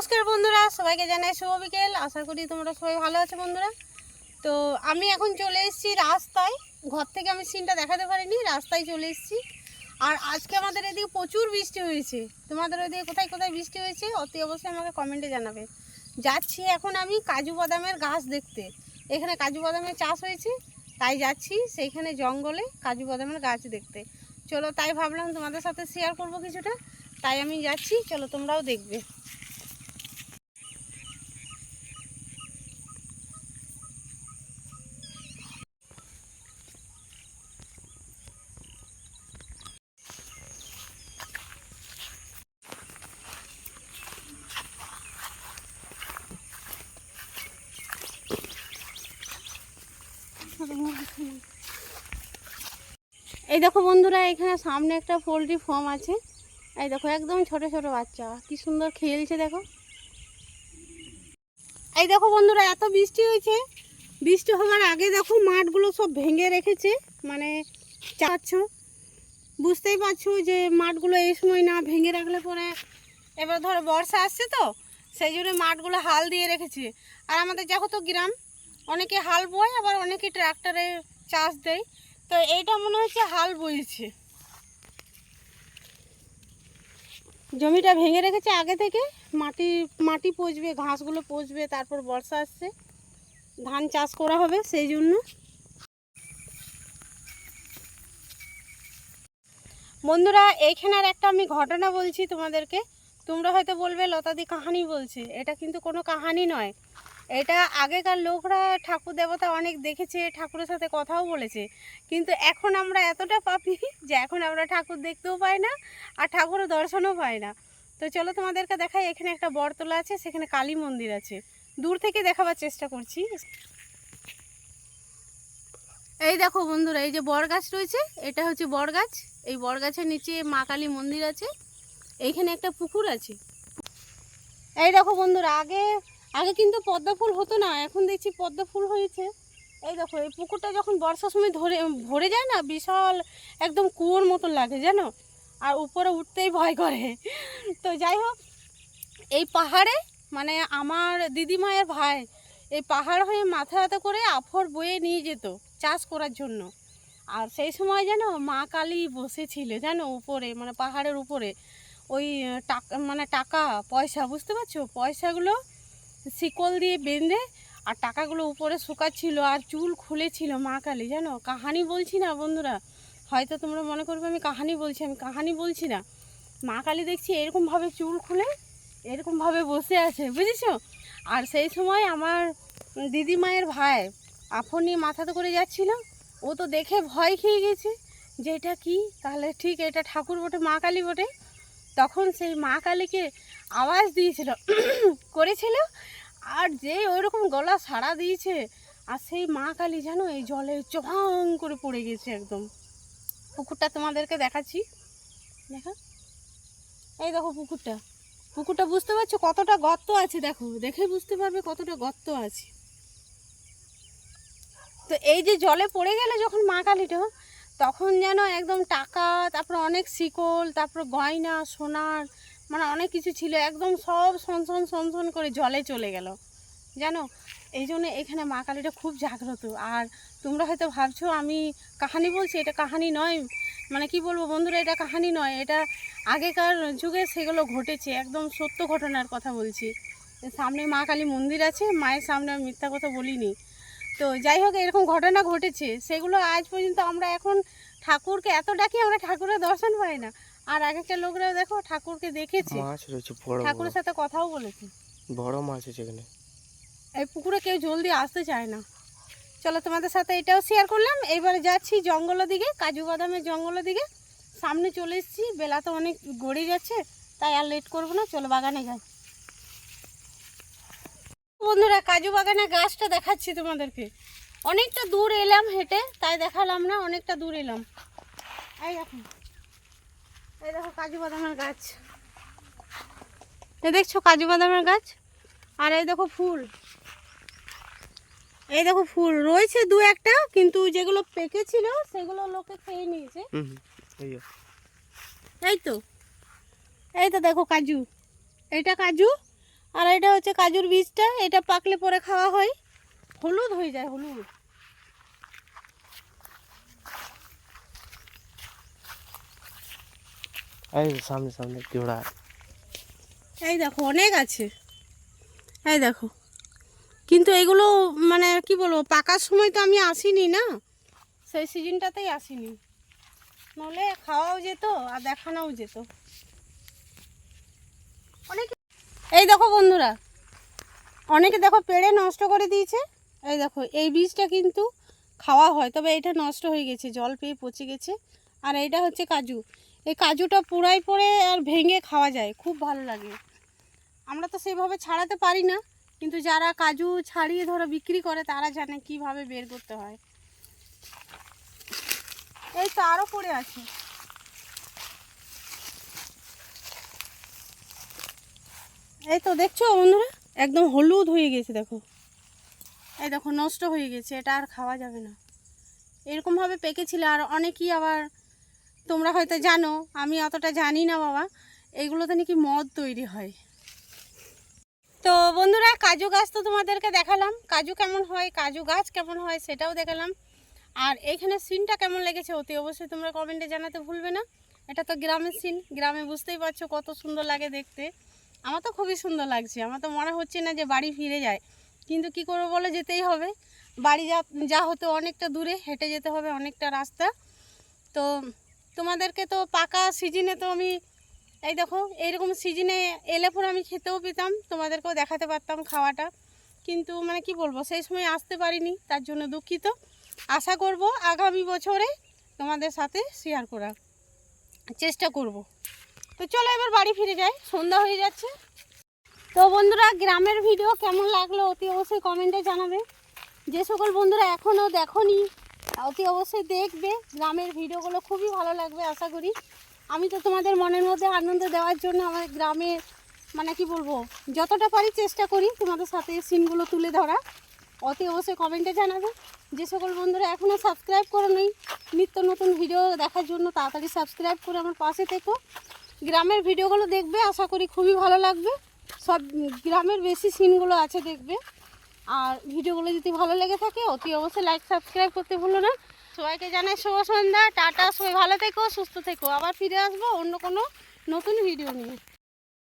নমস্কার বন্ধুরা, সবাইকে জানাই শুভ বিকেল। আশা করি তোমরা সবাই ভালো আছো বন্ধুরা। তো আমি এখন চলে এসেছি রাস্তায়। ঘর থেকে আমি সিনটা দেখাতে পারিনি, রাস্তায় চলে এসেছি। আর আজকে আমাদের এদিকে প্রচুর বৃষ্টি হয়েছে। তোমাদের ওইদিকে কোথায় কোথায় বৃষ্টি হয়েছে অতি অবশ্যই আমাকে কমেন্টে জানাবে। যাচ্ছি এখন আমি কাজু বাদামের গাছ দেখতে। এখানে কাজু বাদামের চাষ হয়েছে, তাই যাচ্ছি সেইখানে জঙ্গলে কাজু বাদামের গাছ দেখতে। চলো, তাই ভাবলাম তোমাদের সাথে শেয়ার করব কিছুটা, তাই আমি যাচ্ছি। চলো, তোমরাও দেখবে। এই দেখো বন্ধুরা, এখানে সামনে একটা পোলট্রি ফার্ম আছে। এই দেখো একদম ছোট ছোট বাচ্চা কি সুন্দর খেলছে দেখো। এই দেখো বন্ধুরা, এত বৃষ্টি হয়েছে, বৃষ্টি হওয়ার আগে দেখো মাঠগুলো সব ভেঙে রেখেছে। মানে চাচ্ছ, বুঝতেই পারছো যে মাঠগুলো এই সময় না ভেঙে রাখলে পরে এবার ধরো বর্ষা আসছে, তো সেই জন্য মাঠগুলো হাল দিয়ে রেখেছে। আর আমাদের দেখো তো গ্রাম, অনেকে হাল বয়, আবার অনেকে ট্রাক্টরে চাষ দেয়। তো এইটা মনে হচ্ছে হাল বইছে, জমিটা ভেঙে রেখেছে আগে থেকে। মাটি পচবে, ঘাসগুলো পচবে, তারপর বর্ষা আসছে, ধান চাষ করা হবে সেই জন্য। বন্ধুরা, এইখানের একটা আমি ঘটনা বলছি তোমাদেরকে। তোমরা হয়তো বলবে লতাদি কাহানি বলছে, এটা কিন্তু কোনো কাহানি নয়। এটা আগেকার লোকরা ঠাকুর দেবতা অনেক দেখেছে, ঠাকুরের সাথে কথাও বলেছে। কিন্তু এখন আমরা এতটা পাপি যে এখন আমরা ঠাকুর দেখতেও পাই না, আর ঠাকুরের দর্শনও পাই না। তো চলো তোমাদেরকে দেখাই। এখানে একটা বটতলা আছে, সেখানে কালী মন্দির আছে। দূর থেকে দেখাবার চেষ্টা করছি। এই দেখো বন্ধুরা, এই যে বট গাছ রয়েছে, এটা হচ্ছে বট গাছ। এই বট গাছের নিচে মা কালী মন্দির আছে। এইখানে একটা পুকুর আছে। এই দেখো বন্ধুরা, আগে আগে কিন্তু পদ্ম ফুল হতো না, এখন দেখছি পদ্ম ফুল হয়েছে। এই দেখো, এই পুকুরটা যখন বর্ষার সময় ভরে যায় না, বিশাল একদম কুয়োর মতন লাগে জানো। আর উপরে উঠতেই ভয় করে। তো যাই হোক, এই পাহাড়ে মানে আমার দিদিমায়ের ভাই এই পাহাড় হয়ে মাথা হাতে করে আফর বয়ে নিয়ে যেত চাষ করার জন্য। আর সেই সময় যেন মা কালী বসেছিল জানো উপরে, মানে পাহাড়ের উপরে। ওই টাকা মানে টাকা পয়সা, বুঝতে পারছো, পয়সাগুলো শিকল দিয়ে বেঁধে আর টাকাগুলো উপরে শুকাচ্ছিল, আর চুল খুলেছিল মা কালী জানো। কাহানি বলছি না বন্ধুরা, হয়তো তোমরা মনে করবে আমি কাহানি বলছি, আমি কাহানি বলছি না। মা কালী দেখছি এরকমভাবে চুল খুলে এরকমভাবে বসে আছে, বুঝেছো। আর সেই সময় আমার দিদিমায়ের ভাই আফর নিয়ে মাথাতে করে যাচ্ছিল। ও তো দেখে ভয় খেয়ে গেছে যে এটা কি, তাহলে ঠিক এটা ঠাকুর বটে, মা কালী বটে। তখন সেই মা কালীকে আওয়াজ দিয়েছিল করেছিল, আর যে ওইরকম গলা সাড়া দিয়েছে। আর সেই মা কালী জানো এই জলে চং করে পড়ে গেছে একদম। পুকুরটা তোমাদেরকে দেখাচ্ছি, দেখো। এই দেখো পুকুরটা, পুকুরটা বুঝতে পারছো কতটা গর্ত আছে, দেখো দেখে বুঝতে পারবে কতটা গর্ত আছে। তো এই যে জলে পড়ে গেলে যখন মা কালীটা, তখন যেন একদম টাকা, তারপর অনেক শিকল, তারপর গয়না সোনার, মানে অনেক কিছু ছিল, একদম সব সনসন সনসন করে জলে চলে গেল জানো। এই জন্য এখানে মা কালীটা খুব জাগ্রত। আর তোমরা হয়তো ভাবছো আমি কাহানি বলছি, এটা কাহানি নয়। মানে কি বলবো বন্ধুরা, এটা কাহানি নয়, এটা আগেকার যুগে সেগুলো ঘটেছে, একদম সত্য ঘটনার কথা বলছি। সামনে মা কালী মন্দির আছে, মায়ের সামনে আমি মিথ্যা কথা বলিনি। তো যাই হোক, এরকম ঘটনা ঘটেছে, সেগুলো আজ পর্যন্ত আমরা এখন ঠাকুরকে এত ডাকি, আমরা ঠাকুরের দর্শন পাই না। আর আগেকার লোকরা দেখো ঠাকুরকে দেখেছে, মাছ রয়েছে বড় ঠাকুরের সাথে কথাও বলেছে। বড় মাছ আছে এখানে। এই পুকুরে কেউ জলদি আসতে চায় না। চলো, তোমাদের সাথে এটাও শেয়ার করলাম। এইবারে যাচ্ছি জঙ্গলের দিকে, কাজু বাদামের জঙ্গলের দিকে। সামনে চলে এসেছি, বেলা তো অনেক গড়িয়ে যাচ্ছে, তাই আর লেট করবো না, চলো বাগানে যাই। বন্ধুরা, কাজু বাগানের গাছটা দেখাচ্ছি তোমাদেরকে। অনেকটা দূর এলাম হেঁটে, তাই দেখালাম না, অনেকটা দূর এলাম। এই দেখো, এই দেখো কাজু বাদামের গাছ, এই দেখছো কাজু বাদামের গাছ। আর এই দেখো ফুল, এই দেখো ফুল রয়েছে দু একটা, কিন্তু যেগুলো পেকেছিল সেগুলো লোকে খেয়ে নিয়েছে। এই তো, এই তো দেখো কাজু, এইটা কাজু। আর এটা হচ্ছে কাজুর বীজটা, এটা পাকলে পরে খাওয়া হয়, হলুদ হয়ে যায়, হলুদ। এই সামনে সামনে জোড়া। এই দেখো অনেক আছে, এই দেখো। কিন্তু এগুলো মানে কি বলবো, পাকার সময় তো আমি আসিনি না, সেই সিজনটাতেই আসিনি, নলে খাওয়াও যেত আর দেখানোও যেত অনেক। এই দেখো বন্ধুরা, অনেকে দেখো পেড়ে নষ্ট করে দিয়েছে। এই দেখো এই বীজটা কিন্তু খাওয়া হয়, তবে এটা নষ্ট হয়ে গেছে, জল পেয়ে পচে গেছে। আর এইটা হচ্ছে কাজু, এই কাজুটা পুরাই পড়ে আর ভেঙে খাওয়া যায়, খুব ভালো লাগে। আমরা তো সেভাবে ছাড়াতে পারি না, কিন্তু যারা কাজু ছাড়িয়ে ধরো বিক্রি করে তারা জানে কিভাবে বের করতে হয়। এই তো আরও পড়ে আছে। এই তো দেখছো বন্ধুরা, একদম হলুদ হয়ে গেছে দেখো, এই দেখো নষ্ট হয়ে গেছে, এটা আর খাওয়া যাবে না। এরকমভাবে পেকেছিল। আর অনেকেই আবার, তোমরা হয়তো জানো, আমি অতটা জানি না বাবা, এইগুলোতে নাকি মদ তৈরি হয়। তো বন্ধুরা, কাজু গাছ তো তোমাদেরকে দেখালাম, কাজু কেমন হয়, কাজু গাছ কেমন হয় সেটাও দেখালাম। আর এইখানে সিনটা কেমন লেগেছে অতি অবশ্যই তোমরা কমেন্টে জানাতে ভুলবে না। এটা তো গ্রামের সিন, গ্রামে বুঝতেই পারছো কত সুন্দর লাগে দেখতে। আমার তো খুবই সুন্দর লাগছে, আমার তো মনে হচ্ছে না যে বাড়ি ফিরে যায়, কিন্তু কি করবো বলে, যেতেই হবে। বাড়ি যা হতে অনেকটা দূরে, হেঁটে যেতে হবে অনেকটা রাস্তা। তো তোমাদেরকে তো পাকা সিজনে তো আমি, এই দেখো এইরকম সিজনে এলে পরে আমি খেতেও পেতাম, তোমাদেরকেও দেখাতে পারতাম খাওয়াটা, কিন্তু মানে কি বলবো, সেই সময় আসতে পারিনি, তার জন্য দুঃখিত। আশা করব আগামী বছরে তোমাদের সাথে শেয়ার করার চেষ্টা করব। তো চলো এবার বাড়ি ফিরে যাই, সন্ধ্যা হয়ে যাচ্ছে। তো বন্ধুরা, গ্রামের ভিডিও কেমন লাগলো অতি অবশ্যই কমেন্টে জানাবে। যে সকল বন্ধুরা এখনও দেখোনি অতি অবশ্যই দেখবে, গ্রামের ভিডিওগুলো খুবই ভালো লাগবে আশা করি। আমি তো তোমাদের মনের মধ্যে আনন্দ দেওয়ার জন্য আমার গ্রামের মানে কি বলবো, যতটা পারি চেষ্টা করি তোমাদের সাথে সিনগুলো তুলে ধরা। অতি অবশ্যই কমেন্টে জানাবে। যে সকল বন্ধুরা এখনও সাবস্ক্রাইব করো নি নিত্য নতুন ভিডিও দেখার জন্য, তাড়াতাড়ি সাবস্ক্রাইব করে আমার পাশে থেকো। গ্রামের ভিডিওগুলো দেখবে, আশা করি খুবই ভালো লাগবে। সব গ্রামের বেশি সিনগুলো আছে দেখবে। আর ভিডিওগুলো যদি ভালো লেগে থাকে অতি অবশ্যই লাইক সাবস্ক্রাইব করতে ভুলো না। সবাইকে জানাই শুভ সন্ধ্যা, টাটা, সবাই ভালো থেকো, সুস্থ থেকো। আবার ফিরে আসবো অন্য কোনো নতুন ভিডিও নিয়ে।